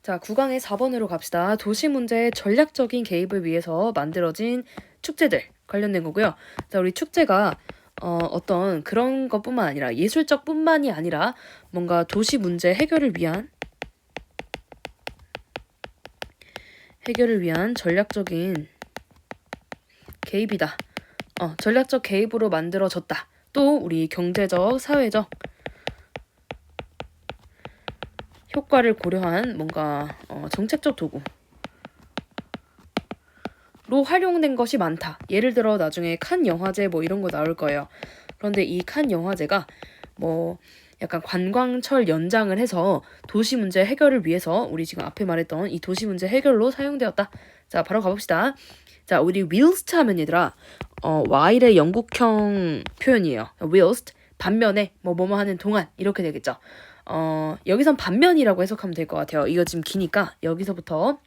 자, 9강의 4번으로 갑시다. 도시 문제의 전략적인 개입을 위해서 만들어진 축제들 관련된 거고요. 자, 우리 축제가 어떤 그런 것뿐만 아니라 예술적 뿐만이 아니라 뭔가 도시 문제 해결을 위한 전략적인 개입이다. 전략적 개입으로 만들어졌다. 또 우리 경제적, 사회적 효과를 고려한 뭔가 정책적 도구로 활용된 것이 많다. 예를 들어 나중에 칸 영화제 뭐 이런 거 나올 거예요. 그런데 이 칸 영화제가 뭐 약간 관광철 연장을 해서 도시 문제 해결을 위해서 우리 지금 앞에 말했던 이 도시 문제 해결로 사용되었다. 자, 바로 가봅시다. 자, 우리 whilst 하면 얘들아 while의 영국형 표현이에요. whilst 반면에 뭐뭐 하는 동안 이렇게 되겠죠. 여기선 반면이라고 해석하면 될 것 같아요. 이거 지금 기니까 여기서부터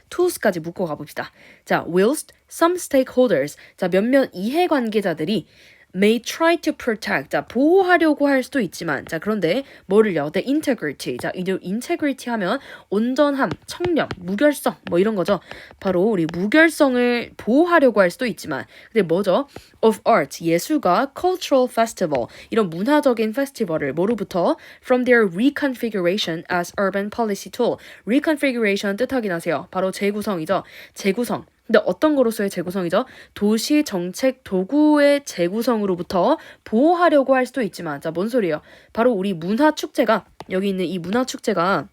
tos까지 묶어 가봅시다. 자, whilst some stakeholders, 자, 몇몇 이해관계자들이 may try to protect, 자, 보호하려고 할 수도 있지만, 자, 그런데 뭐를요? The integrity, 자, 이 integrity 하면 온전함, 청렴, 무결성, 뭐 이런 거죠. 바로 우리 무결성을 보호하려고 할 수도 있지만, 근데 뭐죠? Of art, 예술가, cultural festival, 이런 문화적인 페스티벌을 뭐로부터? From their reconfiguration as urban policy tool. reconfiguration 뜻하긴 하세요. 바로 재구성이죠. 재구성. 근데 어떤 거로서의 재구성이죠? 도시 정책 도구의 재구성으로부터 보호하려고 할 수도 있지만, 자, 뭔 소리예요? 바로 우리 문화 축제가, 여기 있는 이 문화 축제가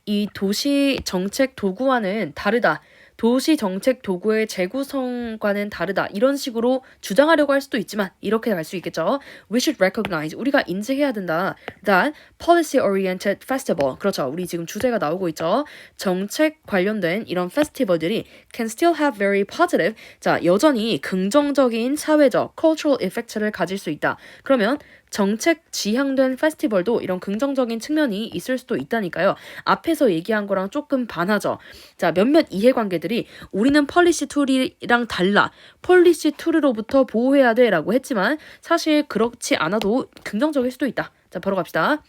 이 도시 정책 도구와는 다르다. 도시 정책 도구의 재구성과는 다르다. 이런 식으로 주장하려고 할 수도 있지만 이렇게 갈 수 있겠죠. We should recognize, 우리가 인지해야 된다. that policy-oriented festival, 그렇죠. 우리 지금 주제가 나오고 있죠. 정책 관련된 이런 페스티벌들이 can still have very positive, 자, 여전히 긍정적인 사회적 cultural effect를 가질 수 있다. 그러면 정책 지향된 페스티벌도 이런 긍정적인 측면이 있을 수도 있다니까요. 앞에서 얘기한 거랑 조금 반하죠. 자, 몇몇 이해관계들이 우리는 폴리시 툴이랑 달라. 폴리시 툴로부터 보호해야 돼 라고 했지만 사실 그렇지 않아도 긍정적일 수도 있다. 자, 바로 갑시다.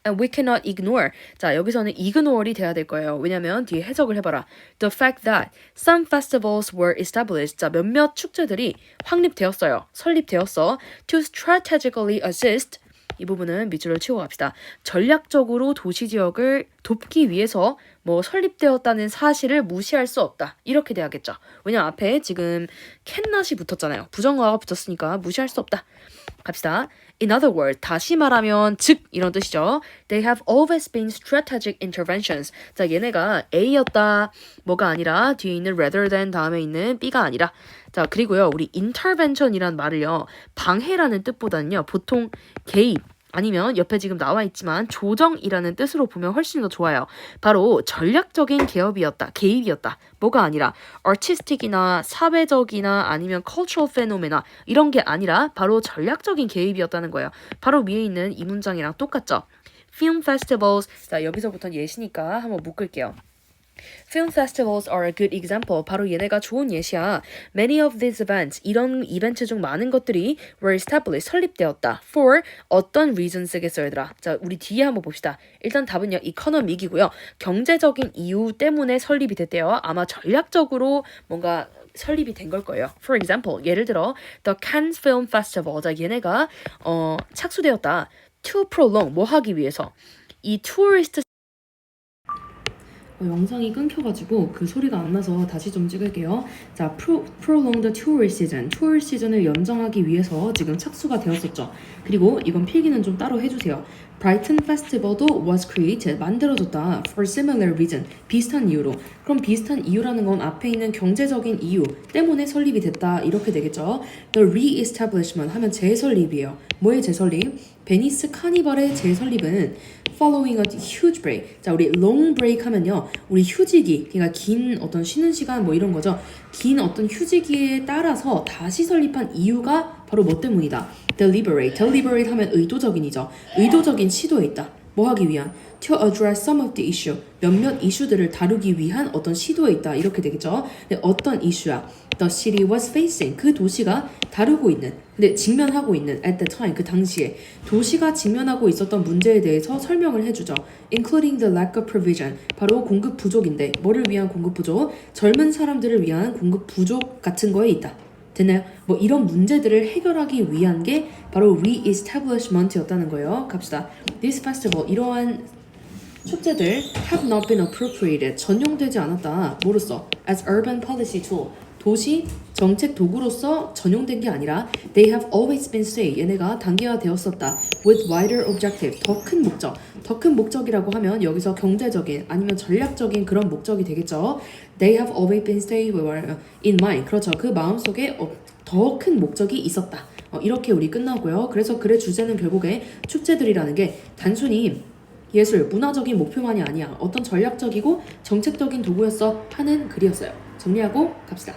And we cannot ignore. 자, 여기서는 ignore이 돼야 될 거예요. 왜냐면 뒤에 해석을 해봐라. The fact that some festivals were established. 자, 몇몇 축제들이 확립되었어요. 설립되었어. To strategically assist. 이 부분은 밑줄을 치고 갑시다. 전략적으로 도시 지역을 돕기 위해서 뭐 설립되었다는 사실을 무시할 수 없다. 이렇게 돼야겠죠. 왜냐면 앞에 지금 캔낫이 붙었잖아요. 부정어가 붙었으니까 무시할 수 없다. 갑시다. In other words, 다시 말하면 즉 이런 뜻이죠. They have always been strategic interventions. 자, 얘네가 A였다 뭐가 아니라 뒤에 있는 rather than 다음에 있는 B가 아니라. 자, 그리고요. 우리 intervention이란 말을요. 방해라는 뜻보다는요. 보통 개입 아니면 옆에 지금 나와 있지만 조정이라는 뜻으로 보면 훨씬 더 좋아요. 바로 전략적인 개입이었다. 뭐가 아니라 artistic이나 사회적이나 아니면 cultural phenomena 이런 게 아니라 바로 전략적인 개입이었다는 거예요. 바로 위에 있는 이 문장이랑 똑같죠. Film festivals, 자, 여기서부터는 예시니까 한번 묶을게요. Film festivals are a good example. 바로 얘네가 좋은 예시야. Many of these events, 이런 이벤트 중 많은 것들이 were established, 설립되었다. For 어떤 reasons겠어요, 얘들아. 자, 우리 뒤에 한번 봅시다. 일단 답은요, economic이고요. 경제적인 이유 때문에 설립이 됐대요. 아마 전략적으로 뭔가 설립이 된 걸 거예요. For example, 예를 들어 The Cannes Film Festival. 자, 얘네가 착수되었다. To prolong, 뭐 하기 위해서. 이 tourist 영상이 끊겨가지고 그 소리가 안 나서 다시 좀 찍을게요. 자, prolong the tour season. tour 시즌을 연장하기 위해서 지금 착수가 되었었죠. 그리고 이건 필기는 좀 따로 해주세요. Brighton Festival도 was created. 만들어졌다. For similar reason. 비슷한 이유로. 그럼 비슷한 이유라는 건 앞에 있는 경제적인 이유 때문에 설립이 됐다. 이렇게 되겠죠. The re-establishment 하면 재설립이에요. 뭐의 재설립? 베니스 카니발의 재설립은 following a huge break. 자, 우리 long break 하면요. 우리 휴지기, 그러니까 긴 어떤 쉬는 시간 뭐 이런 거죠. 긴 어떤 휴지기에 따라서 다시 설립한 이유가 바로 뭐 때문이다. Deliberate 하면 의도적인이죠. 의도적인 시도에 있다. 뭐 하기 위한? to address some of the issue. 몇몇 이슈들을 다루기 위한 어떤 시도에 있다. 이렇게 되겠죠. 근데 어떤 이슈야? The city was facing. 그 도시가 다루고 있는, 근데 직면하고 있는 at the time, 그 당시에 도시가 직면하고 있었던 문제에 대해서 설명을 해주죠. Including the lack of provision. 바로 공급 부족인데 뭐를 위한 공급 부족? 젊은 사람들을 위한 공급 부족 같은 거에 있다. 됐나요? 뭐 이런 문제들을 해결하기 위한 게 바로 re-establishment였다는 거예요. 갑시다. This festival, 이러한 축제들 have not been appropriated. 전용되지 않았다. 뭐로써? As urban policy tool. 도시 정책 도구로서 전용된 게 아니라 they have always been stay. 얘네가 단계화되었었다. With wider objective. 더 큰 목적. 더 큰 목적이라고 하면 여기서 경제적인 아니면 전략적인 그런 목적이 되겠죠. They have always been stay in mind. 그렇죠. 그 마음속에 더 큰 목적이 있었다. 이렇게 우리 끝나고요. 그래서 글의 주제는 결국에 축제들이라는 게 단순히 예술, 문화적인 목표만이 아니야. 어떤 전략적이고 정책적인 도구였어 하는 글이었어요. 정리하고 갑시다.